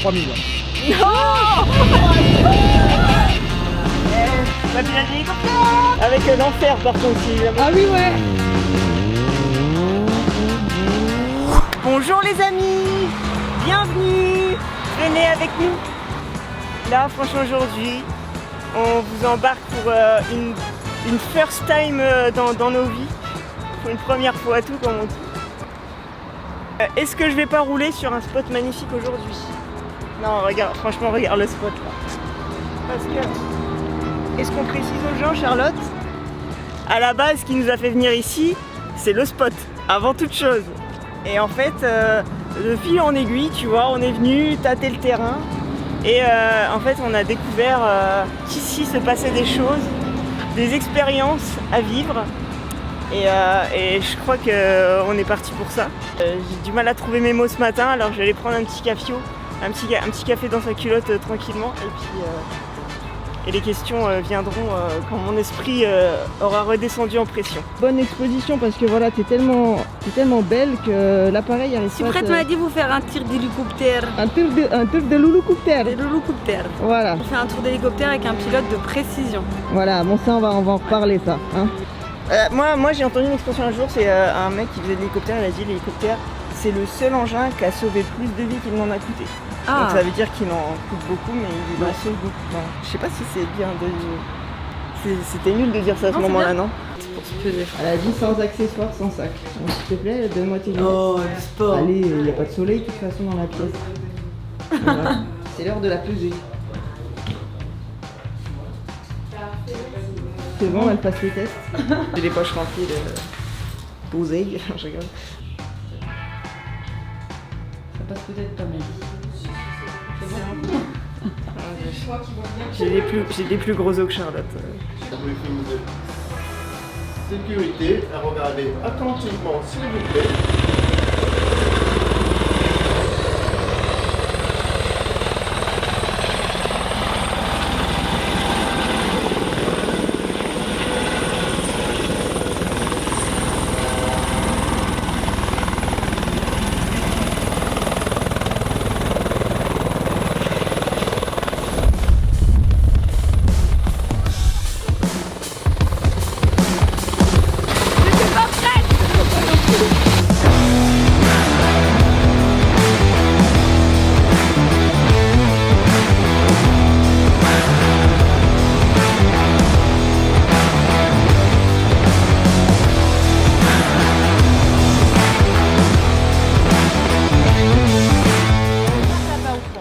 3 millions. Non. Avec l'enfer par contre si jamais. Ah oui ouais. Bonjour les amis, bienvenue, venez avec nous. Là franchement aujourd'hui, on vous embarque pour une first time dans nos vies. Pour une première fois à tout comme on dit. Est-ce que je vais pas rouler sur un spot magnifique aujourd'hui? Non regarde, franchement regarde le spot là. Parce que, est-ce qu'on précise aux gens Charlotte? À la base ce qui nous a fait venir ici, c'est le spot, avant toute chose. Et en fait, de fil en aiguille, tu vois, on est venu tâter le terrain. Et en fait, on a découvert qu'ici se passaient des choses, des expériences à vivre. Et je crois qu'on est parti pour ça. J'ai du mal à trouver mes mots ce matin, alors je vais aller prendre un petit café, un petit café dans sa culotte tranquillement. Et puis et les questions viendront quand mon esprit aura redescendu en pression. Bonne exposition parce que voilà, t'es tellement belle que l'appareil arrive Si pas. Prête m'a dit vous faire un tir d'hélicoptère. Un tour de louloucoptère. Des louloucoptères. Voilà. On fait un tour d'hélicoptère avec un pilote de précision. Voilà, bon ça on va en reparler ça. Hein. Moi j'ai entendu une expression un jour, c'est un mec qui faisait de l'hélicoptère, il a dit l'hélicoptère c'est le seul engin qui a sauvé plus de vies qu'il n'en a coûté. Ah. Donc ça veut dire qu'il en coûte beaucoup mais il en sauve beaucoup. Enfin, je sais pas si c'est bien de... C'était nul de dire ça à ce moment-là, non? Pour se peser. Elle a dit sans accessoires, sans sac. Donc s'il te plaît, donne-moi tes lunettes. Oh, du sport. Allez, il n'y a pas de soleil de toute façon dans la pièce. Voilà. C'est l'heure de la pesée. C'est bon, elle passe les tests. J'ai les poches remplies de posées. Je rigole. Ça passe peut-être pas mal. J'ai des plus gros os que Charlotte. Sécurité, à regarder attentivement s'il vous plaît.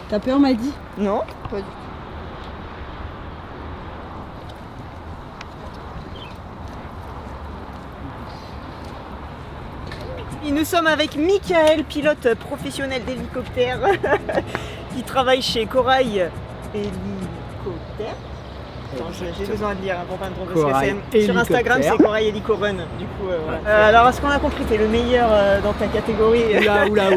T'as peur m'a dit? Non, pas du tout. Et nous sommes avec Michael, pilote professionnel d'hélicoptère qui travaille chez Corail Hélicoptère. Attends, j'ai besoin de lire pour pas me tromper parce que Corail sur Instagram c'est Corail Hélicorun. Du coup, voilà. Alors, est-ce qu'on a compris? T'es le meilleur dans ta catégorie. Oula.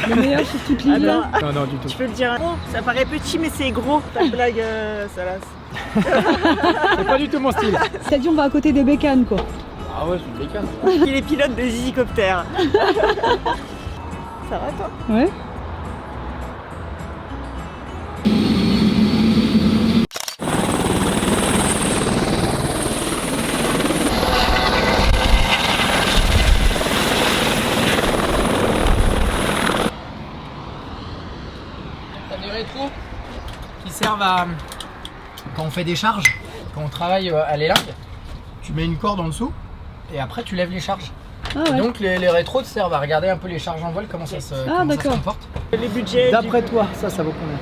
Le meilleur sur toute l'île. Attends, Non, du tout. tu peux le dire. Oh, ça paraît petit mais c'est gros. Ta blague, ça lasse. C'est pas du tout mon style. T'as dit on va à côté des bécanes quoi. Ah ouais, c'est une bécane. Il est pilote de Zizicoptère. Ça va toi? Ouais. T'as des rétros qui servent à... Quand on fait des charges, quand on travaille à l'élingue, tu mets une corde en dessous et après tu lèves les charges. Ah ouais. Donc les rétros te servent à regarder un peu les charges en vol, comment ça se, comment ça se comporte. Les budgets. D'après toi, ça vaut combien?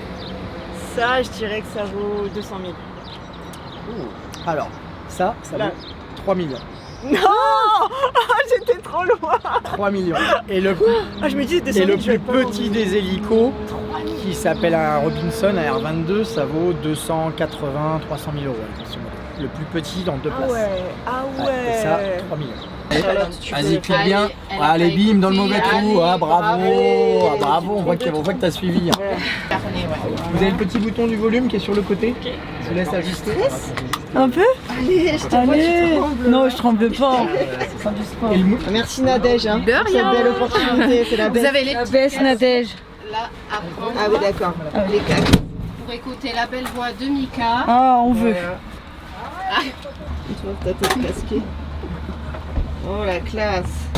Ça, je dirais que ça vaut 200 000. Alors, ça Là. vaut 3 millions. Non. J'étais trop loin. 3 millions. Et le, Je me disais 200 et 000. le je vais plus pas petit des hélicos, qui s'appelle un Robinson, un R22, ça vaut 280 300 000 euros. Le plus petit dans 2 places. Ouais. Et ça, 3 millions. Charlotte, tu Vas-y, peux- clique bien. Allez, bim, dans le mauvais trou. Ah, bravo. Ah, bravo, on voit que t'as suivi. Vous avez le petit bouton du volume qui est sur le côté. Je vous laisse ajuster. Un peu? Allez, je te vois, tu trembles. Non, je tremble pas. C'est pas du sport. Et le mou- Merci Nadège, hein, De pour cette rien. belle opportunité, c'est la Vous belle. avez les baisse Nadège. là à prendre Ah oui, d'accord. Les claques. pour écouter la belle voix de Mika. Ah, on veut. Tu vois, ta tête casquée. Oh la classe.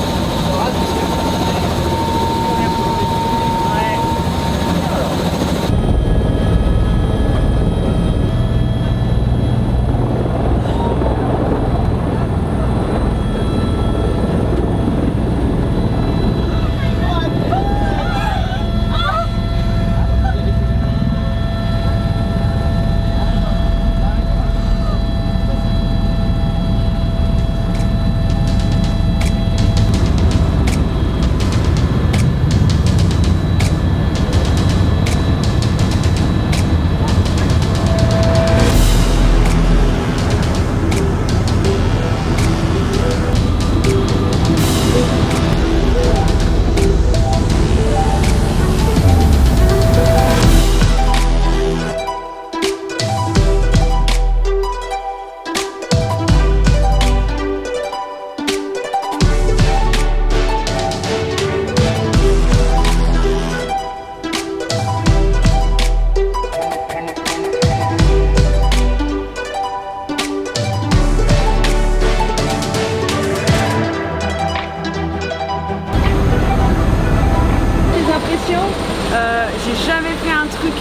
J'ai jamais fait un truc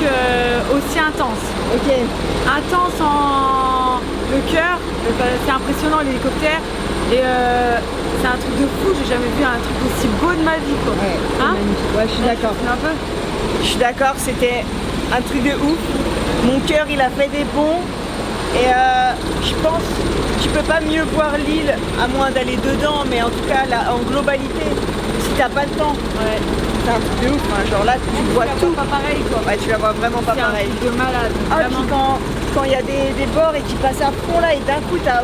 aussi intense. Ok. Intense en le cœur, c'est impressionnant l'hélicoptère et c'est un truc de fou, j'ai jamais vu un truc aussi beau de ma vie quoi. Ouais, c'est Hein magnifique. Ouais, je suis d'accord. Un peu. Je suis d'accord, c'était un truc de ouf. Mon cœur, il a fait des bonds. Et je pense que tu peux pas mieux voir l'île à moins d'aller dedans, mais en tout cas là, en globalité, si t'as pas le temps, c'est un truc de ouf. Hein. Genre là, tu vois tout. Pas pareil quoi. Ouais, tu la vois vraiment pas C'est un pareil. truc de malade. Ah, vraiment. puis quand il y a des bords et qui passent à fond là, et d'un coup, t'as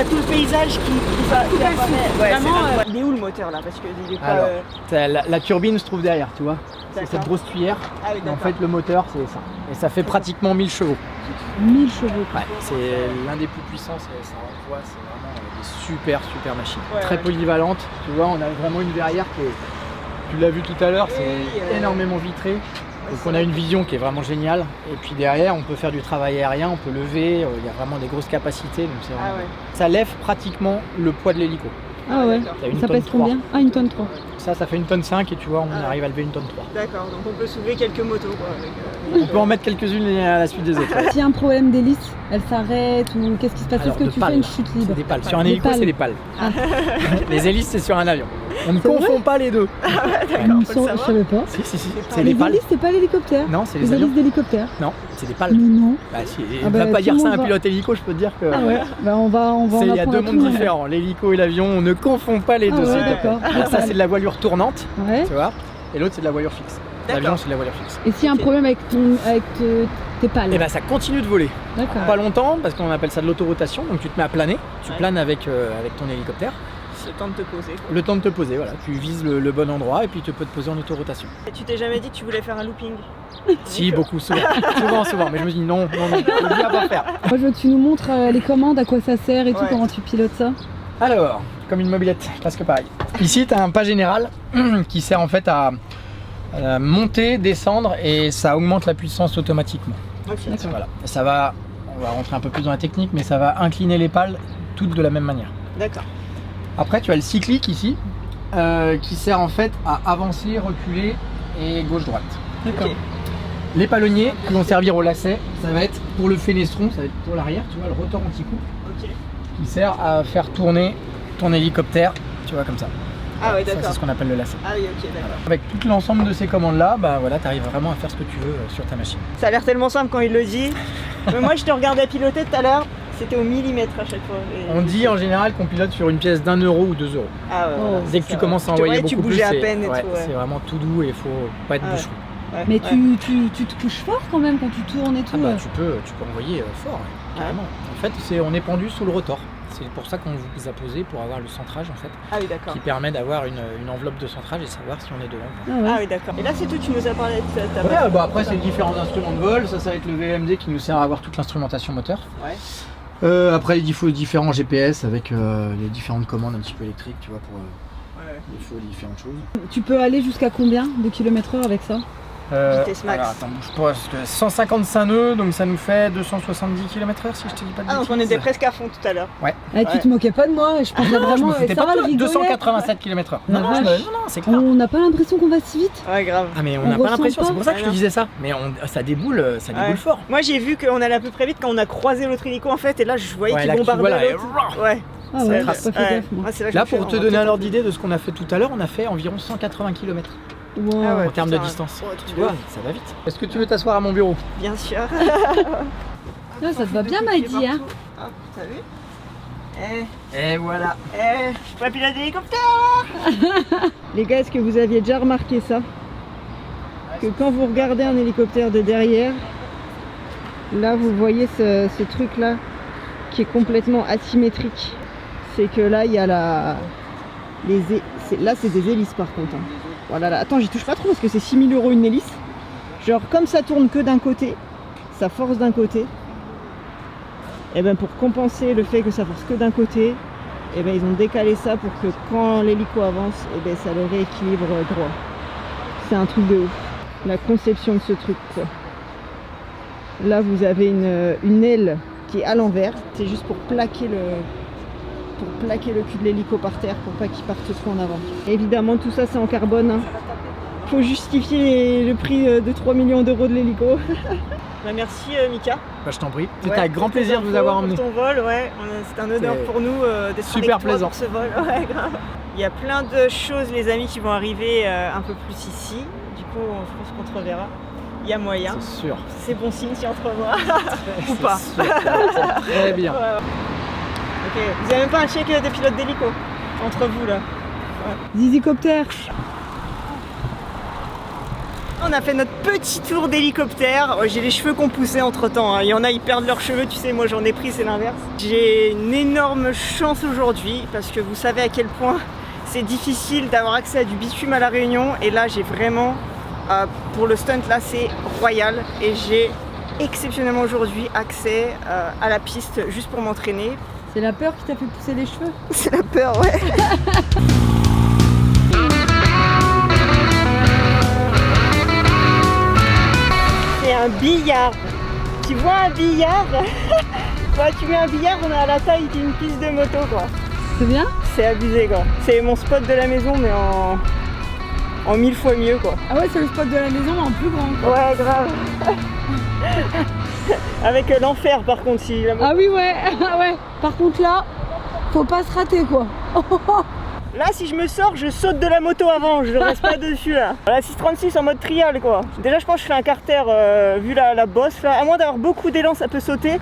tout le paysage qui Coupe apparaît. le souffle. Ouais, Vraiment, c'est incroyable. Il est où le moteur là? Parce que il est pas. Alors, la turbine se trouve derrière, tu vois. C'est cette grosse tuyère. Ah oui, En d'accord. fait, le moteur, c'est ça. Et ça fait pratiquement 1000 chevaux. 1000 chevaux. Ouais, c'est l'un des plus puissants, ça renvoie, c'est vraiment des super machines. Ouais, Très ouais. polyvalente, tu vois, on a vraiment une verrière qui est, tu l'as vu tout à l'heure, c'est Oui, énormément vitré. Donc on a une vision qui est vraiment géniale. Et puis derrière, on peut faire du travail aérien, on peut lever, il y a vraiment des grosses capacités. Donc c'est vraiment... Ah ouais. Ça lève pratiquement le poids de l'hélico. Ah ouais. T'as une Ça tonne pèse 3. combien? Ah, une tonne 3. Ça fait une tonne 5 et tu vois, on Ah ouais. arrive à lever une tonne 3. D'accord, donc on peut soulever quelques motos quoi. On peut en mettre quelques-unes à la suite des autres. S'il y a un problème d'hélice, elle s'arrête ou qu'est-ce qui se passe? Alors, Est-ce que de tu pales. fais une chute libre? C'est des pales. Sur un Des hélico, pales. c'est des pales. Les hélices, c'est sur un avion. On ne C'est confond pas les deux. Ils sont- je savais pas. Si, c'est Les des pales. hélices, c'est pas l'hélicoptère. Non, c'est Les les avions. hélices d'hélicoptère. Non, c'est des pales. Mais non. Bah, si, Ah on bah, va pas tout dire le ça à monde un va- pilote hélico, je peux te dire que Ah ouais. Bah on va en il y a apprendre deux à tout mondes le monde. différents. L'hélico et l'avion, on ne confond pas les Ah deux. ouais, s'il te plaît. d'accord. Alors ça, c'est de la voilure tournante, Ouais. tu vois, et l'autre, c'est de la voilure fixe. D'accord. L'avion, c'est de la voilure fixe. Et s'il y a un problème avec tes pales? Et bah, ça continue de voler. D'accord. Pas longtemps, parce qu'on appelle ça de l'autorotation. Donc, tu te mets à planer. Tu Ouais. planes avec ton hélicoptère. C'est le temps de te poser. Le temps de te poser, voilà. Tu vises le bon endroit et puis tu peux te poser en autorotation. Et tu t'es jamais dit que tu voulais faire un looping? Si, beaucoup, souvent. souvent. Mais je me dis non, je veux bien pas faire. Moi je veux que tu nous montres les commandes, à quoi ça sert et tout, Ouais. comment tu pilotes ça. Alors, comme une mobilette, presque pareil. Ici, tu as un pas général qui sert en fait à monter, descendre et ça augmente la puissance automatiquement. Ok. D'accord. Voilà. Ça va, on va rentrer un peu plus dans la technique, mais ça va incliner les pales toutes de la même manière. D'accord. Après, tu as le cyclique ici qui sert en fait à avancer, reculer et gauche-droite. Ok. Les palonniers qui vont servir au lacet, ça va être pour le fenestron, ça va être pour l'arrière, tu vois, le rotor anti-coupe Ok. qui sert à faire tourner ton hélicoptère, tu vois, comme ça. Ah ouais, Ça, d'accord. c'est ce qu'on appelle le lacet. Ah oui, ok, d'accord. Avec tout l'ensemble de ces commandes-là, bah voilà, tu arrives vraiment à faire ce que tu veux sur ta machine. Ça a l'air tellement simple quand il le dit. Mais moi, je te regardais piloter tout à l'heure. C'était au millimètre à chaque fois. Et- On dit en général qu'on pilote sur une pièce d'1 euro ou 2 euros. Ah ouais, voilà, Oh. Dès que c'est tu ça. commences à Je te envoyer voyais, beaucoup tu bougeais plus, à peine et ouais, tout. Ouais. c'est vraiment tout doux et il faut pas être Ouais. boucheron. Ouais, Mais ouais. tu te couches fort quand même quand tu tournes et tout. Ah bah, tu peux envoyer fort, carrément. En fait, on est pendu sous le rotor. C'est pour ça qu'on vous a posé pour avoir le centrage en fait, Ah oui, d'accord. qui permet d'avoir une enveloppe de centrage et savoir si on est devant. Ah ouais. Ah oui, d'accord. Et là, c'est tout. Tu nous as parlé de ta Ouais, bah après c'est différents instruments de vol, ça va être le VMD qui nous sert à avoir toute l'instrumentation moteur. Ouais. Après il faut différents GPS avec les différentes commandes un petit peu électriques, tu vois, pour il fait autre chose. Tu peux aller jusqu'à combien de km/h avec ça? Vitesse max. Alors attends, bouge pas, parce que 155 nœuds, donc ça nous fait 270 km/h si je te dis pas de Ah donc bêtises. on était presque à fond tout à l'heure. Tu te moquais pas de moi, je pensais Je vraiment. me foutais ça pas va, de le toi, rigolait. 287 km/h. La Non, vache. non, c'est clair. On n'a pas l'impression qu'on va si vite. Ouais, grave. Ah mais on On n'a pas ressent l'impression, pas. c'est pour ça que je te Ah, non. disais ça. Mais ça déboule fort. Moi j'ai vu qu'on allait un peu très vite quand on a croisé l'autre hélico en fait, et là je voyais Ouais, qu'il là, qui bombardait voit, là, l'autre. Ouais. Ah ouais, trace. j'ai pas fait gaffe moi. Ouais, c'est que Là, je me pour fais- te on va donner un peut-être- ordre d'idée de ce qu'on a fait tout à l'heure, on a fait environ 180 km Wow. Ah ouais. en termes de putain. distance. Ouais, Tu vois, ça va vite. Est-ce que tu veux t'asseoir à mon bureau? Bien sûr. Ah, ça te va bien, Maïdi, hein? Hop, t'as vu? Et voilà. Je peux piloter l'hélicoptère. Les gars, est-ce que vous aviez déjà remarqué ça? Que quand vous regardez un hélicoptère de derrière, là vous voyez ce truc là qui est complètement asymétrique. C'est que là il y a là c'est des hélices par contre. Hein. Voilà, là. Attends, j'y touche pas trop parce que c'est 6 000 € une hélice. Genre comme ça tourne que d'un côté, ça force d'un côté. Et ben pour compenser le fait que ça force que d'un côté, et ben ils ont décalé ça pour que quand l'hélico avance, et ben ça le rééquilibre droit. C'est un truc de ouf. La conception de ce truc quoi. Là vous avez une aile qui est à l'envers, c'est juste pour plaquer le cul de l'hélico par terre pour pas qu'il parte trop en avant. Et évidemment tout ça c'est en carbone. Hein. Faut justifier le prix de 3 millions d'euros de l'hélico. Bah, merci Mika. Bah, je t'en prie. Ouais, C'était avec grand pour tes plaisir de vous infos, avoir pour emmené. ton vol, ouais. C'est un honneur C'est pour nous d'être super avec toi plaisant. pour ce vol. Ouais, grave. Il y a plein de choses, les amis, qui vont arriver un peu plus ici. Du coup, je pense qu'on te reverra. Il y a moyen. C'est sûr. C'est bon signe si on te revoit. Ou C'est pas. sûr, ça va être très bien. Ouais, ouais. Ok, vous avez même pas un check des pilotes d'hélico entre vous là. Zizicoptère. On a fait notre petit tour d'hélicoptère. J'ai les cheveux qu'on poussait entre temps. Hein. Il y en a, ils perdent leurs cheveux, tu sais, moi j'en ai pris, c'est l'inverse. J'ai une énorme chance aujourd'hui parce que vous savez à quel point c'est difficile d'avoir accès à du bitume à La Réunion. Et là, j'ai vraiment, pour le stunt, là, c'est royal. Et j'ai exceptionnellement aujourd'hui accès à la piste juste pour m'entraîner. C'est la peur qui t'a fait pousser les cheveux? C'est la peur, ouais. C'est un billard. Tu vois un billard? Bah, tu mets un billard, on est à la taille d'une piste de moto, quoi. C'est bien? C'est abusé, quoi. C'est mon spot de la maison, mais en 1000 fois mieux, quoi. Ah ouais, c'est le spot de la maison mais en plus grand. Quoi. Ouais, grave. Avec l'enfer, par contre, si la moto... Ah oui, ouais. Ah ouais. Par contre là, faut pas se rater quoi. Là, si je me sors, je saute de la moto avant, je reste pas dessus là. La 636 en mode trial quoi. Déjà, je pense que je fais un carter vu la bosse là. À moins d'avoir beaucoup d'élan, ça peut sauter.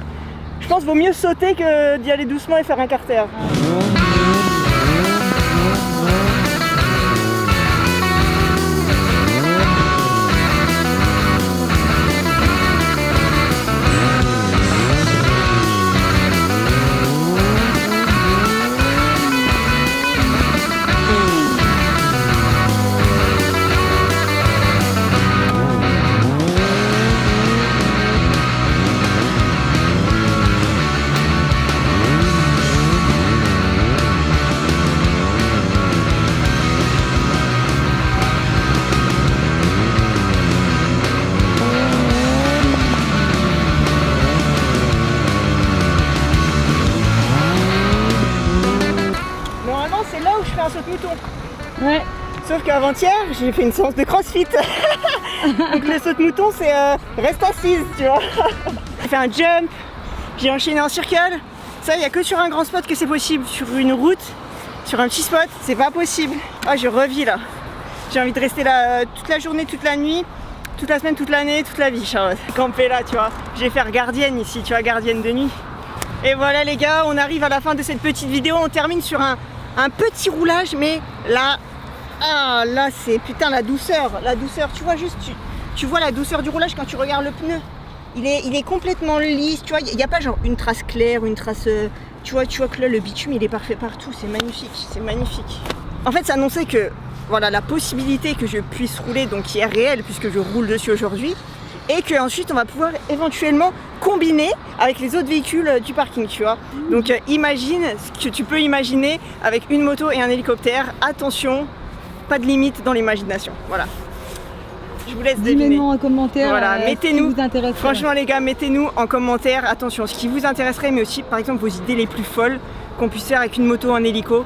Je pense qu'il vaut mieux sauter que d'y aller doucement et faire un carter. Normalement, c'est là où je fais un saut-mouton. Ouais. Sauf qu'avant-hier, j'ai fait une séance de crossfit. Donc le saut-mouton, c'est reste assise, tu vois. J'ai fait un jump, j'ai enchaîné en circle. Ça, il n'y a que sur un grand spot que c'est possible. Sur une route, sur un petit spot, c'est pas possible. Ah, je revis là. J'ai envie de rester là toute la journée, toute la nuit, toute la semaine, toute l'année, toute la vie, Charlotte. Camper là, tu vois. Je vais faire gardienne ici, tu vois, gardienne de nuit. Et voilà les gars, on arrive à la fin de cette petite vidéo. On termine sur un petit roulage, mais là, ah, là c'est putain la douceur, tu vois juste, tu vois la douceur du roulage quand tu regardes le pneu. Il est complètement lisse, tu vois, il n'y a pas genre une trace claire, une trace, tu vois que là le bitume il est parfait partout, c'est magnifique. En fait ça annonçait que voilà la possibilité que je puisse rouler, donc qui est réelle puisque je roule dessus aujourd'hui, et qu'ensuite on va pouvoir éventuellement combiner avec les autres véhicules du parking, tu vois. Donc imagine ce que tu peux imaginer avec une moto et un hélicoptère. Attention, pas de limite dans l'imagination. Voilà. Je vous laisse deviner. Dis-nous en commentaire. Voilà, mettez-nous. Ce qui vous intéresse. Franchement les gars, mettez-nous en commentaire, attention, ce qui vous intéresserait, mais aussi par exemple vos idées les plus folles qu'on puisse faire avec une moto, un hélico.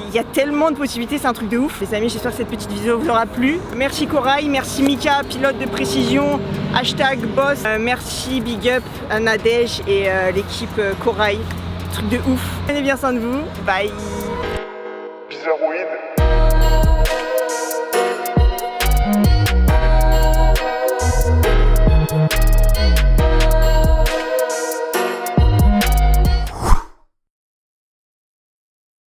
Il y a tellement de possibilités, c'est un truc de ouf. Les amis, j'espère que cette petite vidéo vous aura plu. Merci Corail, merci Mika, pilote de précision, #boss. Merci Big Up à Nadège et l'équipe Corail. Truc de ouf. Prenez bien soin de vous. Bye.